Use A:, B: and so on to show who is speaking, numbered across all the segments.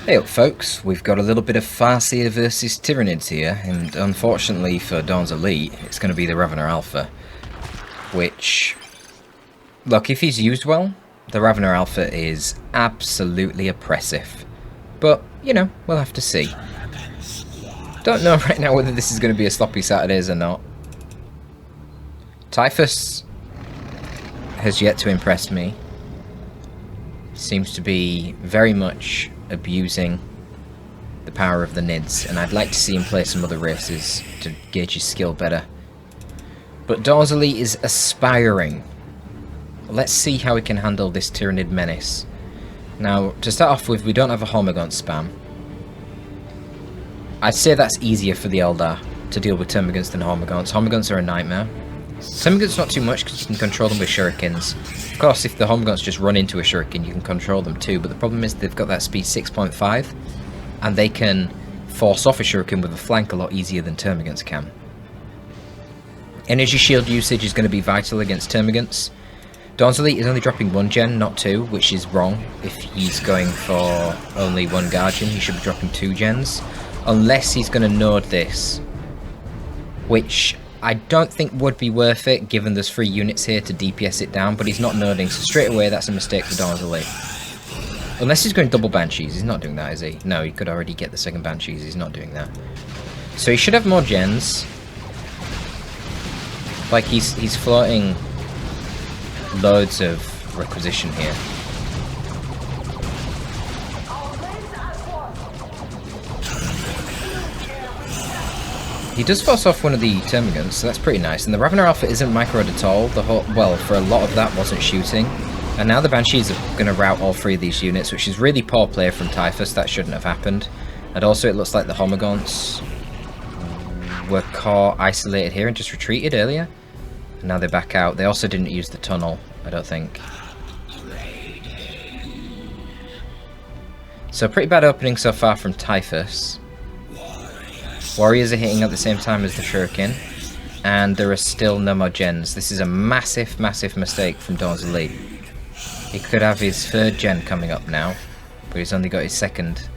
A: Hey up folks, we've got a little bit of Farseer versus Tyranids here, and unfortunately for Dawnselite, it's going to be the Ravener Alpha. Which, look, if he's used well, the Ravener Alpha is absolutely oppressive. But, you know, we'll have to see. Don't know right now whether this is going to be a sloppy Saturdays or not. Typhus has yet to impress me. Seems to be very much abusing the power of the Nids, and I'd like to see him play some other races to gauge his skill better. But Dawnselite is aspiring. Let's see how he can handle this Tyranid menace. Now, to start off with, we don't have a Hormigaunt spam. I'd say that's easier for the Eldar to deal with Termagants than Hormagaunts. Hormagaunts are a nightmare. Termagants not too much because you can control them with shurikens. Of course, if the Hormagaunts just run into a shuriken, you can control them too, but the problem is they've got that speed 6.5, and they can force off a shuriken with a flank a lot easier than Termagants can. Energy shield usage is going to be vital against Termagants. Dawnselite is only dropping 1 gen, not 2, which is wrong. If he's going for only 1 Guardian, he should be dropping 2 gens. Unless he's going to node this, which I don't think would be worth it, given there's 3 units here to DPS it down, but he's not noding, so straight away that's a mistake for Dawnselite. Unless he's going double Banshees, he's not doing that, is he? No, he could already get the second Banshees, he's not doing that. So he should have more gens. Like, he's floating loads of requisition here. He does force off one of the Termagants, so that's pretty nice. And the Ravener Alpha isn't microed at all. Well, for a lot of that wasn't shooting. And now the Banshees are going to rout all 3 of these units, which is really poor play from Typhus. That shouldn't have happened. And also it looks like the Hormagaunts were caught isolated here and just retreated earlier. And now they're back out. They also didn't use the tunnel, I don't think. So pretty bad opening so far from Typhus. Warriors are hitting at the same time as the shuriken, and there are still no more gens. This is a massive, massive mistake from Dawnselite. He could have his 3rd gen coming up now, but he's only got his 2nd.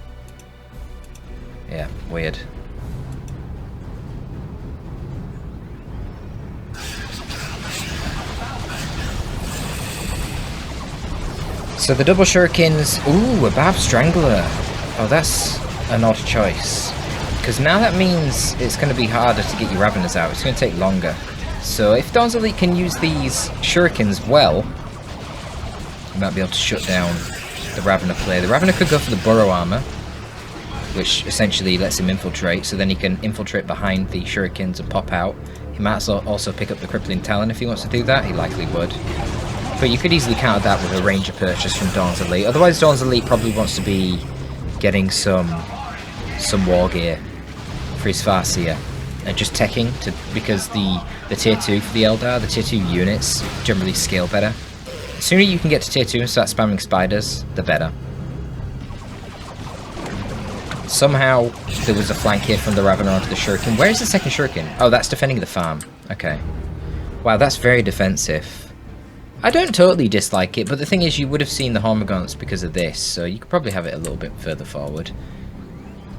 A: Yeah, weird. So the double shurikens. Ooh, a Barb Strangler. Oh, that's an odd choice. Because now that means it's going to be harder to get your Raveners out. It's going to take longer. So if Dawnselite can use these shurikens well, he might be able to shut down the Ravener play. The Ravener could go for the Burrow Armor, which essentially lets him infiltrate, so then he can infiltrate behind the shurikens and pop out. He might also pick up the Crippling Talon if he wants to do that. He likely would. But you could easily counter that with a Ranger purchase from Dawnselite. Otherwise, Dawnselite probably wants to be getting some war gear for his Farseer and just teching because the tier 2 for the Eldar, the tier 2 units generally scale better. The sooner you can get to tier 2 and start spamming spiders, the better. Somehow there was a flank here from the Ravener onto the shuriken. Where is the second shuriken? Oh, that's defending the farm. Okay. Wow, that's very defensive. I don't totally dislike it, but the thing is you would have seen the Hormagaunts because of this, so you could probably have it a little bit further forward.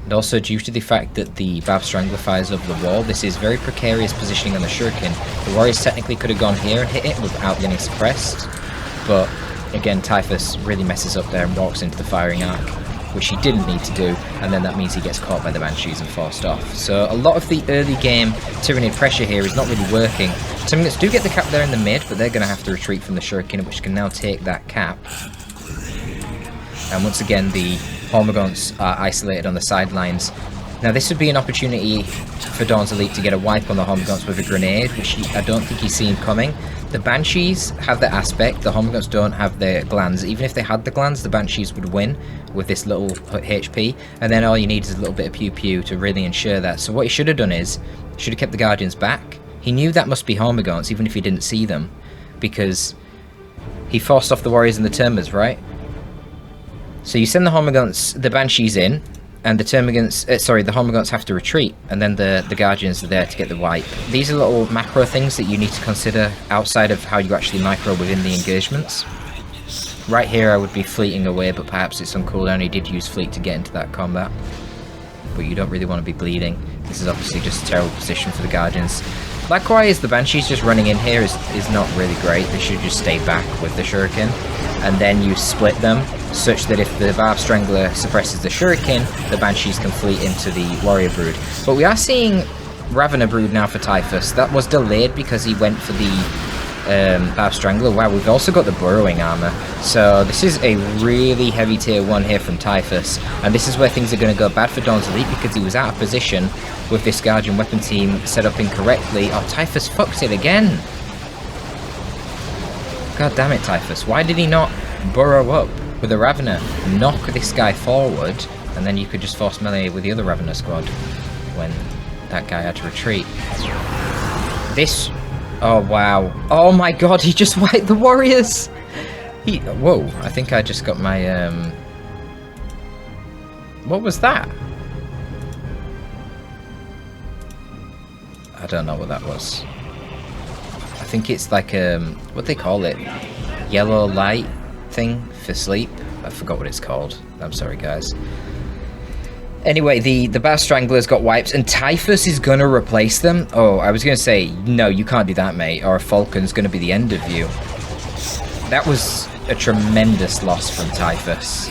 A: And also, due to the fact that the Barb Strangler fires over the wall, this is very precarious positioning on the shuriken. The Warriors technically could have gone here and hit it without getting suppressed, but again, Typhus really messes up there and walks into the firing arc, which he didn't need to do, and then that means he gets caught by the Banshees and forced off. So a lot of the early game Tyranid pressure here is not really working. Termagants do get the cap there in the mid, but they're going to have to retreat from the shuriken, which can now take that cap. And once again, the Hormagaunts are isolated on the sidelines. Now this would be an opportunity for Dawnselite to get a wipe on the Hormagaunts with a grenade, which I don't think he's seen coming. The Banshees have the aspect, the Hormagaunts don't have their glands. Even if they had the glands, the Banshees would win with this little HP, and then all you need is a little bit of pew-pew to really ensure that. So what he should have done is, he should have kept the Guardians back. He knew that must be Hormagaunts, even if he didn't see them, because he forced off the Warriors and the Termers, right? So you send the Hormagaunts, the Banshees in, and the Termagants, the Hormagaunts have to retreat, and then the Guardians are there to get the wipe. These are little macro things that you need to consider outside of how you actually micro within the engagements. Right here I would be fleeting away, but perhaps it's on cooldown. He did use fleet to get into that combat. But you don't really want to be bleeding. This is obviously just a terrible position for the Guardians. Likewise, the Banshees just running in here is not really great. They should just stay back with the Shuriken. And then you split them, such that if the Barb Strangler suppresses the Shuriken, the Banshees can fleet into the Warrior Brood. But we are seeing Ravener Brood now for Typhus. That was delayed because he went for the Barb Strangler. Wow, we've also got the Burrowing Armor. So this is a really heavy tier 1 here from Typhus. And this is where things are going to go bad for Dawnselite because he was out of position with this Guardian weapon team set up incorrectly. Oh, Typhus fucked it again. God damn it, Typhus. Why did he not burrow up with a Ravener? Knock this guy forward, and then you could just force melee with the other Ravener squad when that guy had to retreat. This... Oh, wow. Oh my god, he just wiped the warriors! Whoa, I think I just got my, What was that? I don't know what that was. I think it's like, what they call it? Yellow light thing for sleep? I forgot what it's called. I'm sorry, guys. Anyway, the Barb Stranglers got wiped, and Typhus is going to replace them. Oh, I was going to say, no, you can't do that, mate, or a Falcon's going to be the end of you. That was a tremendous loss from Typhus.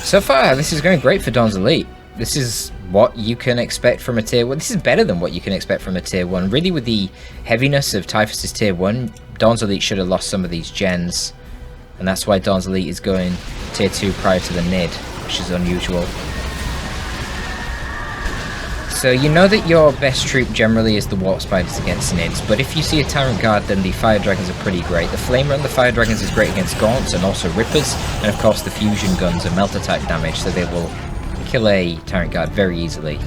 A: So far, this is going great for Dawnselite. This is what you can expect from a tier 1. This is better than what you can expect from a tier 1. Really, with the heaviness of Typhus's tier 1, Dawnselite should have lost some of these gens. And that's why Dawnselite is going tier 2 prior to the Nid, which is unusual. So you know that your best troop generally is the Warp Spiders against Nids, but if you see a Tyrant Guard, then the Fire Dragons are pretty great. The Flamer and the Fire Dragons is great against Gaunts and also Rippers, and of course the Fusion Guns are Melter type damage, so they will kill a Tyrant Guard very easily.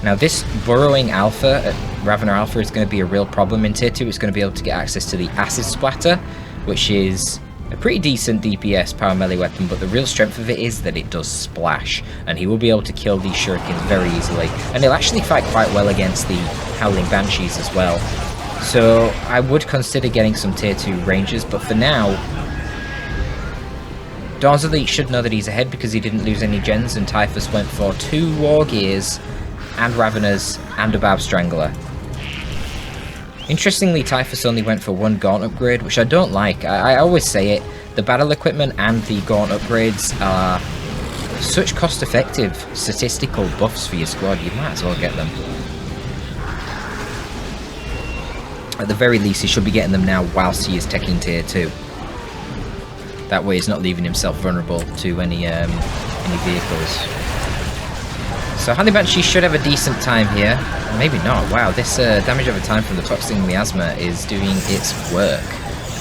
A: Now this Burrowing Alpha, Ravener Alpha, is going to be a real problem in tier 2. It's going to be able to get access to the Acid Splatter, which is a pretty decent DPS power melee weapon, but the real strength of it is that it does splash, and he will be able to kill these shurikens very easily, and he'll actually fight quite well against the Howling Banshees as well. So I would consider getting some tier 2 rangers, but for now, Dawnselite should know that he's ahead because he didn't lose any gens, and Typhus went for 2 War Gears and Raveners and a Barb Strangler. Interestingly, Typhus only went for 1 Gaunt upgrade, which I don't like. I always say it, the battle equipment and the Gaunt upgrades are such cost-effective statistical buffs for your squad, you might as well get them. At the very least, he should be getting them now whilst he is teching tier 2. That way he's not leaving himself vulnerable to any vehicles. So Howling Banshee should have a decent time here. Maybe not. Wow, this damage over time from the Toxic Miasma is doing its work.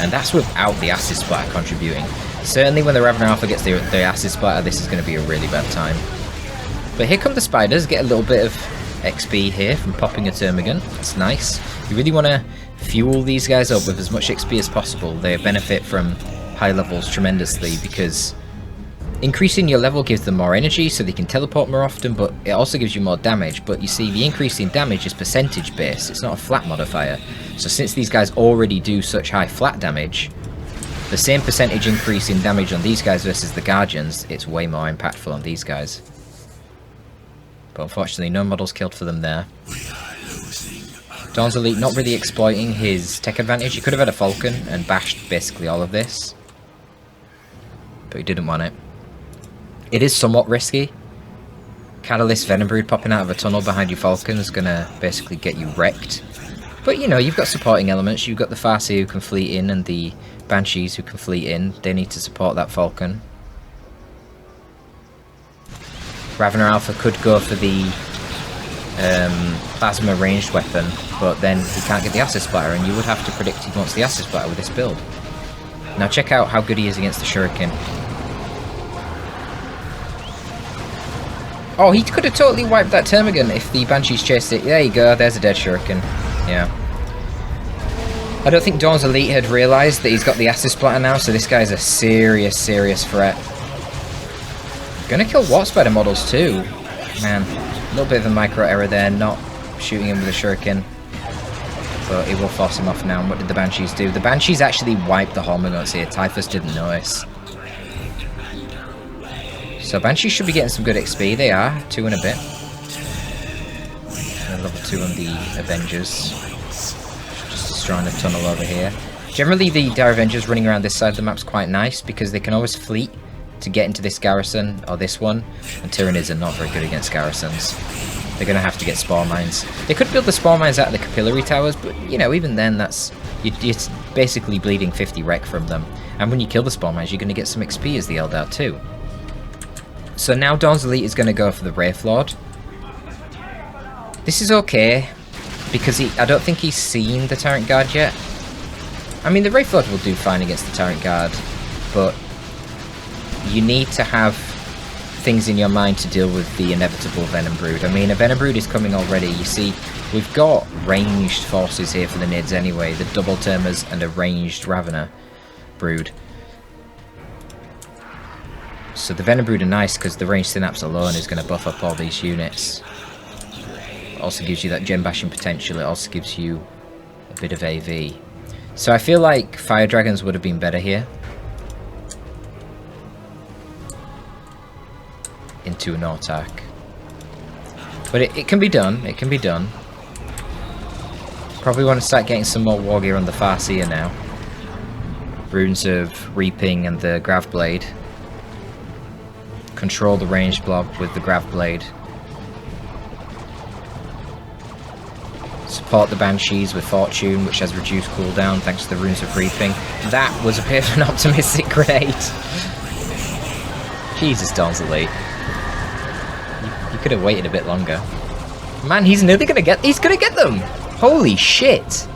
A: And that's without the Acid Splatter contributing. Certainly when the Ravener Alpha gets the Acid Splatter, this is going to be a really bad time. But here come the Spiders. Get a little bit of XP here from popping a Termagant. That's nice. You really want to fuel these guys up with as much XP as possible. They benefit from high levels tremendously because increasing your level gives them more energy so they can teleport more often, but it also gives you more damage. But you see, the increase in damage is percentage based, it's not a flat modifier. So since these guys already do such high flat damage, the same percentage increase in damage on these guys versus the Guardians, it's way more impactful on these guys. But unfortunately no models killed for them there. Dawnselite not really exploiting his tech advantage. He could have had a Falcon and bashed basically all of this, but he didn't want it. It is somewhat risky. Catalyst Venom Brood popping out of a tunnel behind your Falcon is going to basically get you wrecked. But you know, you've got supporting elements. You've got the Farseer who can fleet in and the Banshees who can fleet in. They need to support that Falcon. Ravener Alpha could go for the Plasma ranged weapon, but then he can't get the Acid Splatter, and you would have to predict he wants the Acid Splatter with this build. Now check out how good he is against the Shuriken. Oh, he could have totally wiped that Termagant if the Banshees chased it. There you go, there's a dead Shuriken. Yeah. I don't think Dawnselite had realised that he's got the Acid Splatter now, so this guy's a serious, serious threat. Gonna kill Warp Spider models too. Man, a little bit of a micro error there, not shooting him with a shuriken. But it will force him off now. And what did the Banshees do? The Banshees actually wiped the Hormagaunts here. Typhus didn't notice. So Banshees should be getting some good XP. They are. 2 and a bit. And level 2 on the Avengers. Just destroying a tunnel over here. Generally the Dire Avengers running around this side of the map's quite nice because they can always fleet to get into this garrison or this one. And Tyranids are not very good against garrisons. They're going to have to get spore mines. They could build the spore mines out of the capillary towers, but, you know, even then, that's... You're basically bleeding 50 wreck from them. And when you kill the spore mines, you're going to get some XP as the Eldar too. So now Dawnselite is going to go for the Wraithlord. This is okay, because I don't think he's seen the Tyrant Guard yet. I mean, the Wraithlord will do fine against the Tyrant Guard, but you need to have things in your mind to deal with the inevitable Venom Brood. I mean, a Venom Brood is coming already. You see, we've got ranged forces here for the Nids anyway. The Double Termers and a ranged Ravener Brood. So the Venom Brood are nice because the ranged Synapse alone is going to buff up all these units. It also gives you that gem bashing potential. It also gives you a bit of AV. So I feel like Fire Dragons would have been better here. Into an Autarch. But it can be done. It can be done. Probably want to start getting some more war gear on the Farseer now. Runes of Reaping and the Grav Blade. Control the ranged blob with the Grav Blade. Support the Banshees with Fortune, which has reduced cooldown thanks to the Runes of Reaping. That was a bit of an optimistic grenade. Jesus, Dawnselite. You could have waited a bit longer. Man, he's nearly gonna get... He's gonna get them! Holy shit!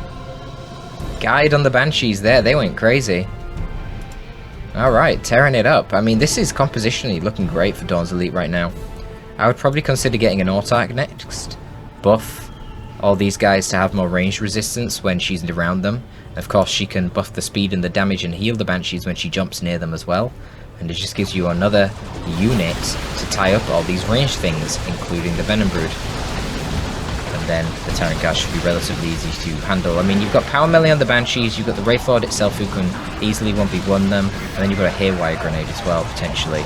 A: Guide on the Banshees there. They went crazy. Alright, tearing it up. I mean, this is compositionally looking great for Dawnselite right now. I would probably consider getting an Autarch next. Buff all these guys to have more range resistance when she's around them. Of course, she can buff the speed and the damage and heal the Banshees when she jumps near them as well. And it just gives you another unit to tie up all these ranged things, including the Venom Brood. And then the Tyrant Guard should be relatively easy to handle. I mean, you've got Power Melee on the Banshees, you've got the Wraithlord itself who can easily 1v1 them, and then you've got a Haywire Grenade as well, potentially.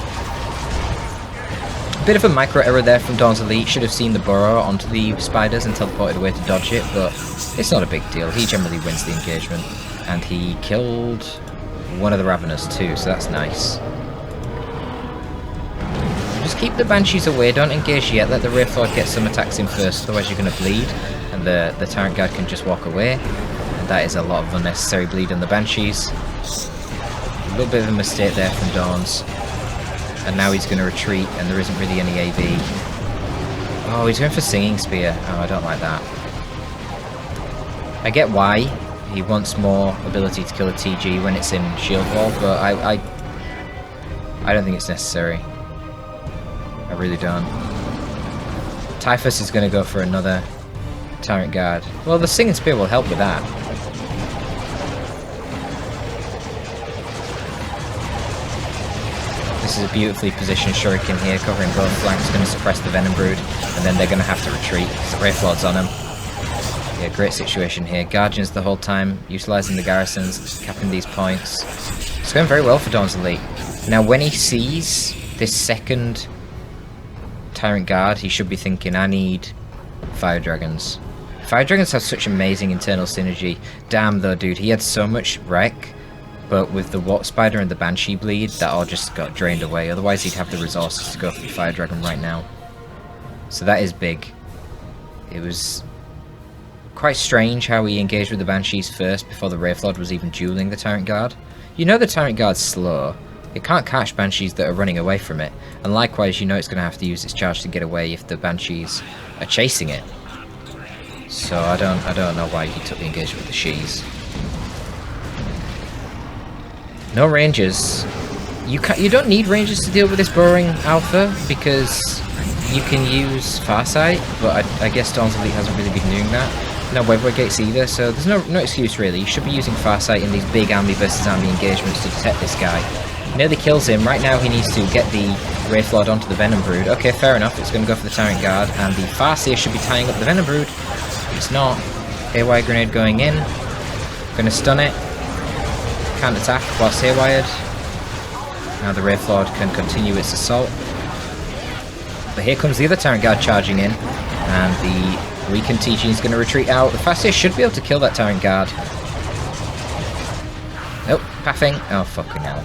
A: A bit of a micro error there from Dawnselite. Should have seen the burrow onto the spiders and teleported away to dodge it, but it's not a big deal. He generally wins the engagement. And he killed one of the Raveners too, so that's nice. Just keep the Banshees away, don't engage yet, let the Wraithlord get some attacks in first, otherwise you're going to bleed, and the Tyrant Guard can just walk away. And that is a lot of unnecessary bleed on the Banshees. A little bit of a mistake there from Dawns. And now he's going to retreat, and there isn't really any AV. Oh, he's going for Singing Spear. Oh, I don't like that. I get why. He wants more ability to kill a TG when it's in Shield Wall, but I don't think it's necessary. I really don't. Typhus is going to go for another Tyrant Guard. Well, the Singing Spear will help with that. This is a beautifully positioned Shuriken here, covering both flanks, going to suppress the Venom Brood, and then they're going to have to retreat, because the Wraithlord's on him. Yeah, great situation here. Guardians the whole time, utilising the garrisons, capping these points. It's going very well for Dawnselite. Now, when he sees this second Tyrant Guard, he should be thinking, I need Fire Dragons. Fire Dragons have such amazing internal synergy. Damn though, dude, he had so much wreck. But with the Warp Spider and the Banshee bleed, that all just got drained away. Otherwise, he'd have the resources to go for the Fire Dragon right now. So that is big. It was quite strange how he engaged with the Banshees first before the Wraithlord was even dueling the Tyrant Guard. You know the Tyrant Guard's slow. It can't catch Banshees that are running away from it. And likewise, you know it's going to have to use its charge to get away if the Banshees are chasing it. So I don't know why he took the engagement with the Shees. No Rangers. You don't need Rangers to deal with this burrowing alpha because you can use Farsight, but I guess Dawnselite hasn't really been doing that. No Webway Gates either, so there's no excuse really. You should be using Farsight in these big army versus army engagements to detect this guy. Nearly kills him. Right now he needs to get the Wraith Lord onto the Venom Brood. Okay, fair enough. It's going to go for the Tyrant Guard, and the Farseer should be tying up the Venom Brood. It's not. Haywire Grenade going in. Going to stun it. Can't attack whilst haywired. Now the Wraith Lord can continue its assault. But here comes the other Tyrant Guard charging in, and the weakened TG is going to retreat out. The Farseer should be able to kill that Tyrant Guard. Nope, pathing. Oh, fucking hell.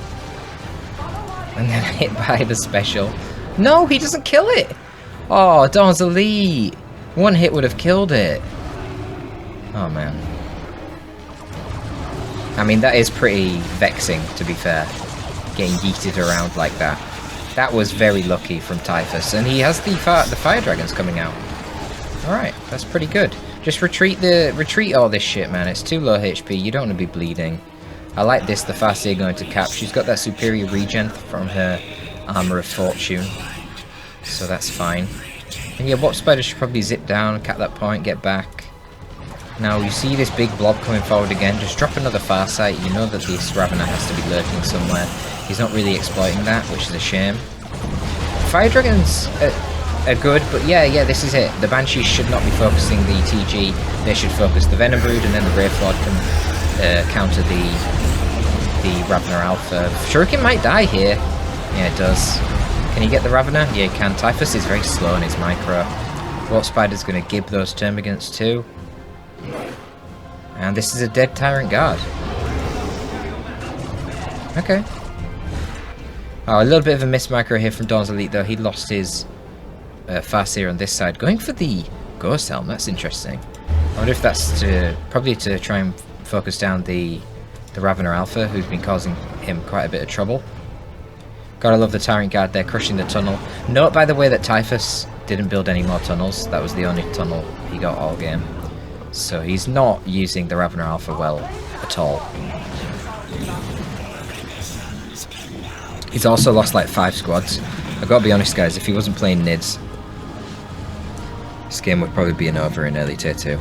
A: And then hit by the special. No, he doesn't kill it! Oh, Dawnselite! One hit would have killed it. Oh, man. I mean, that is pretty vexing, to be fair. Getting yeeted around like that. That was very lucky from Typhus. And he has the fire dragons coming out. Alright, that's pretty good. Just retreat all this shit, man. It's too low HP. You don't want to be bleeding. I like this, the Farseer going to cap. She's got that superior regen from her Armour of Fortune. So that's fine. And yeah, Warp Spider should probably zip down, cap that point, get back. Now you see this big blob coming forward again. Just drop another Farsight. You know that this Ravener has to be lurking somewhere. He's not really exploiting that, which is a shame. Fire Dragons are good, but yeah, this is it. The Banshees should not be focusing the TG. They should focus the Venom Brood, and then the Wraith Lord can counter the Ravener Alpha. Shuriken might die here. Yeah, it does. Can he get the Ravener? Yeah, he can. Typhus is very slow in his micro. Warp Spider's going to gib those Termagants too. And this is a dead Tyrant Guard. Okay. Oh, a little bit of a missed micro here from Dawnselite though. He lost his Farseer on this side. Going for the Ghost Helm, that's interesting. I wonder if that's probably to try and focus down the Ravener Alpha, who's been causing him quite a bit of trouble. Gotta love the Tyrant Guard there, crushing the tunnel. Note, by the way, that Typhus didn't build any more tunnels. That was the only tunnel he got all game. So he's not using the Ravener Alpha well at all. He's also lost like 5 squads. I've got to be honest, guys, if he wasn't playing Nids, this game would probably be an over in early tier 2.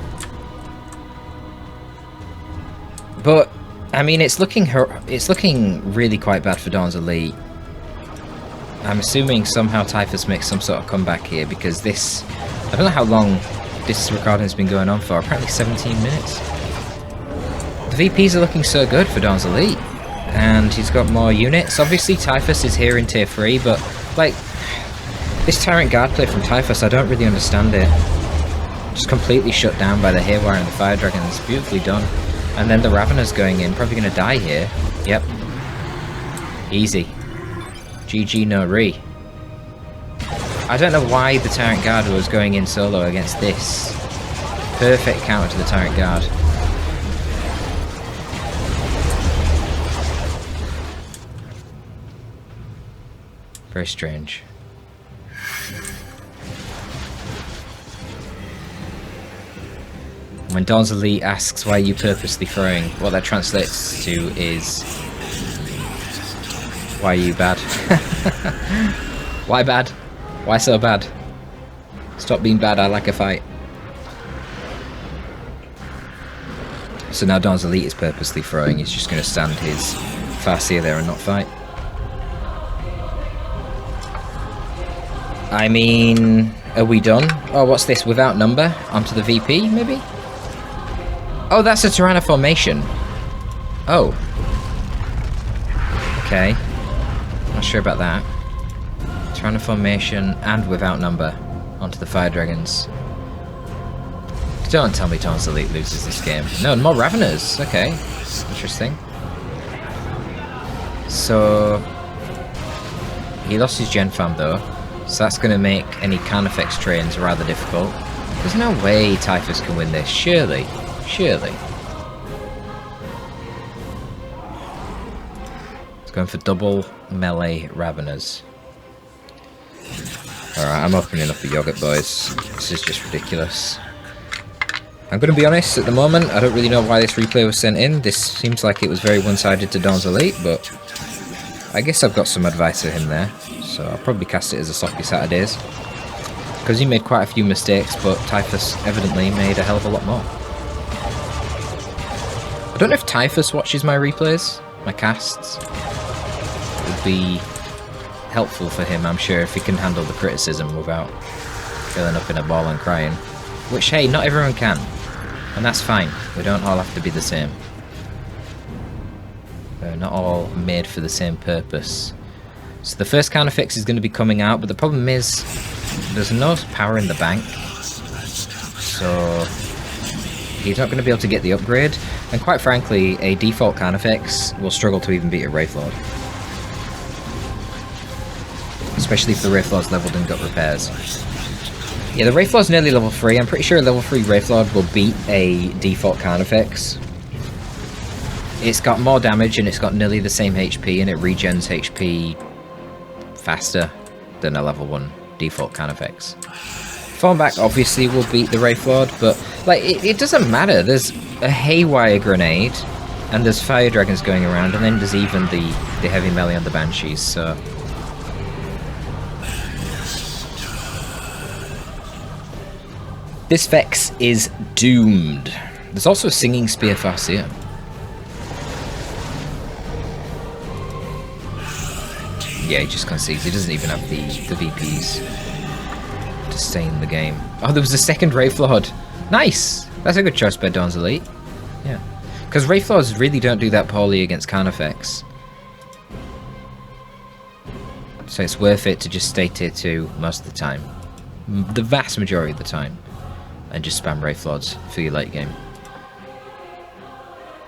A: But I mean, it's looking really quite bad for Dawnselite. I'm assuming somehow Typhus makes some sort of comeback here, because this, I don't know how long this recording has been going on for, apparently 17 minutes. The VPs are looking so good for Dawnselite, and he's got more units. Obviously Typhus is here in tier 3, but like, this Tyrant Guard play from Typhus, I don't really understand it. Just completely shut down by the Haywire and the Fire Dragons. Beautifully done. And then the Ravener's going in, probably going to die here. Yep. Easy. GG no re. I don't know why the Tyrant Guard was going in solo against this. Perfect counter to the Tyrant Guard. Very strange. When Dawnselite asks why you purposely throwing, what that translates to is, why are you bad? Why bad? Why so bad? Stop being bad, I like a fight. So now Dawnselite is purposely throwing, he's just going to stand his Farseer there and not fight. I mean, are we done? Oh, what's this? Without number? Onto the VP, maybe? Oh, that's a Tyranno formation. Oh. Okay. Not sure about that. Tyranno formation and without number onto the Fire Dragons. Don't tell me Dawnselite loses this game. No, more Raveners. Okay. Interesting. So he lost his Gen Farm though. So that's going to make any Carnifex trains rather difficult. There's no way Typhus can win this, surely. Surely. It's going for double melee Raveners. Alright, I'm opening up the yogurt, boys. This is just ridiculous. I'm going to be honest, at the moment, I don't really know why this replay was sent in. This seems like it was very one-sided to Dawnselite, but I guess I've got some advice for him there. So I'll probably cast it as a Socky Saturdays. Because he made quite a few mistakes, but Typhus evidently made a hell of a lot more. I don't know if Typhus watches my replays, my casts. would be helpful for him, I'm sure, if he can handle the criticism without filling up in a ball and crying. Which, hey, not everyone can. And that's fine. We don't all have to be the same. We're not all made for the same purpose. So the first counterfix is going to be coming out, but the problem is there's no power in the bank. So he's not going to be able to get the upgrade. And quite frankly, a default counterfix will struggle to even beat a Wraithlord. Especially if the Wraithlord's leveled and got repairs. Yeah, the Wraithlord's nearly level 3. I'm pretty sure a level 3 Wraithlord will beat a default counterfix. It's got more damage and it's got nearly the same HP, and it regens HP faster than a level 1 default counterfix. Fallback obviously will beat the Wraithlord, but like it doesn't matter. There's a Haywire Grenade, and there's Fire Dragons going around, and then there's even the heavy melee on the Banshees, so... This Vex is doomed. There's also a Singing Spear Farseer. Yeah, he just concedes. He doesn't even have the VPs to stay in the game. Oh, there was a second Wraithlord. Nice! That's a good choice by Dawnselite. Yeah. Because Wraithlords really don't do that poorly against counterfix. So it's worth it to just stay tier 2 most of the time. The vast majority of the time. And just spam Wraithlords for your late game.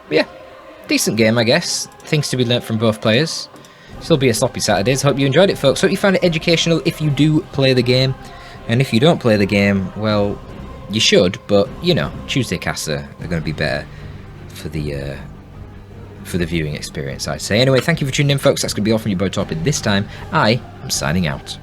A: But yeah, decent game, I guess. Things to be learnt from both players. Still be a sloppy Saturdays. Hope you enjoyed it, folks. Hope you found it educational if you do play the game. And if you don't play the game, well, you should, but, you know, Tuesday casts are going to be better for the viewing experience, I'd say. Anyway, thank you for tuning in, folks. That's going to be all from your boy Torpid this time. I am signing out.